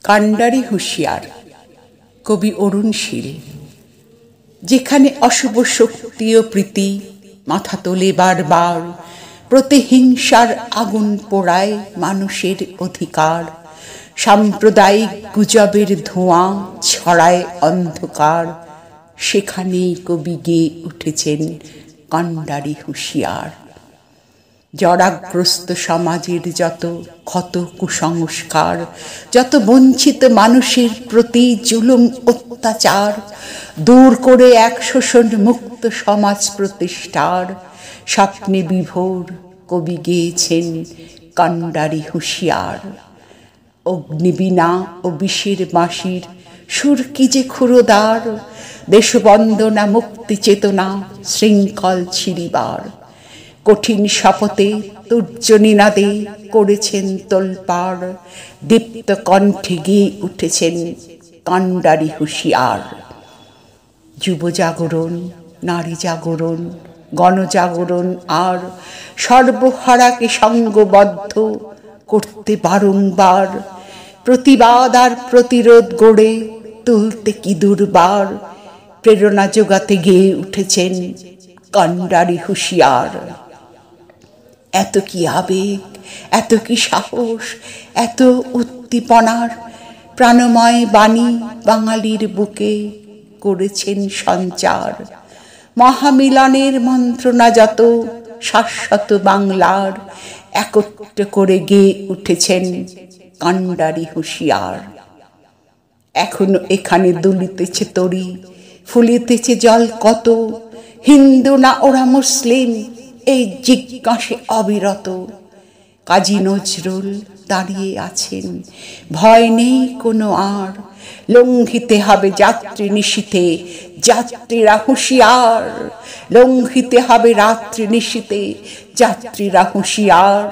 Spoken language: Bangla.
কান্ডারি হুঁশিয়ার, কবি অরুণ শীল। যেখানে অশুভ শক্তি ও প্রীতি মাথা তোলে বারবার, প্রতিহিংসার আগুন পোড়ায় মানুষের অধিকার, সাম্প্রদায়িক গুজবের ধোঁয়া ছড়ায় অন্ধকার, সেখানেই কবি গেয়ে উঠেছেন কান্ডারি হুঁশিয়ার। জরাগ্রস্ত সমাজের যত ক্ষত কুসংস্কার, যত বঞ্চিত মানুষের প্রতি জুলুম অত্যাচার দূর করে এক শোষণ মুক্ত সমাজ প্রতিষ্ঠার স্বপ্নে বিভোর কবি গেয়েছেন কান্ডারি হুঁশিয়ার। অগ্নিবীণা ও বিষের বাঁশির সুর কি যে ক্ষুরোদ্বার, দেশবন্দনা মুক্তি চেতনা শৃঙ্খল ছিঁড়িবার, কঠিন শপথে তুর্যনিনাদে করেছেন তোলপাড়, দীপ্ত কণ্ঠে গেয়ে উঠেছেন কান্ডারি হুঁশিয়ার। যুব জাগরণ, নারী জাগরণ, গণজাগরণ আর সর্বহারাকে সঙ্গবদ্ধ করতে বারংবার, প্রতিবাদ আর প্রতিরোধ গড়ে তুলতে কি দুর্বার, প্রেরণা যোগাতে গেয়ে উঠেছেন কান্ডারি হুঁশিয়ার। এত কি আবেগ, এত কি সাহস, এত উদ্দীপনার প্রাণময় বাণী বাঙালির বুকে করেছেন সঞ্চার। মহামিলনের মন্ত্রণা যত শাশ্বত বাংলার একত্র করে গেয়ে উঠেছেন কান্ডারি হুঁশিয়ার। এখনো এখানে দুলিতেছে তরি, ফুলিতেছে জল কত, হিন্দু না ওরা মুসলিম এই জিজ্ঞাসে অবিরত। কাজী নজরুল দাঁড়িয়ে আছেন, ভয় নেই কোনো আর, লঙ্ঘিতে হবে যাত্রী নিশীথে যাত্রীরা হুঁশিয়ার, লঙ্ঘিতে হবে রাত্রি নিশীথে যাত্রীরা হুঁশিয়ার।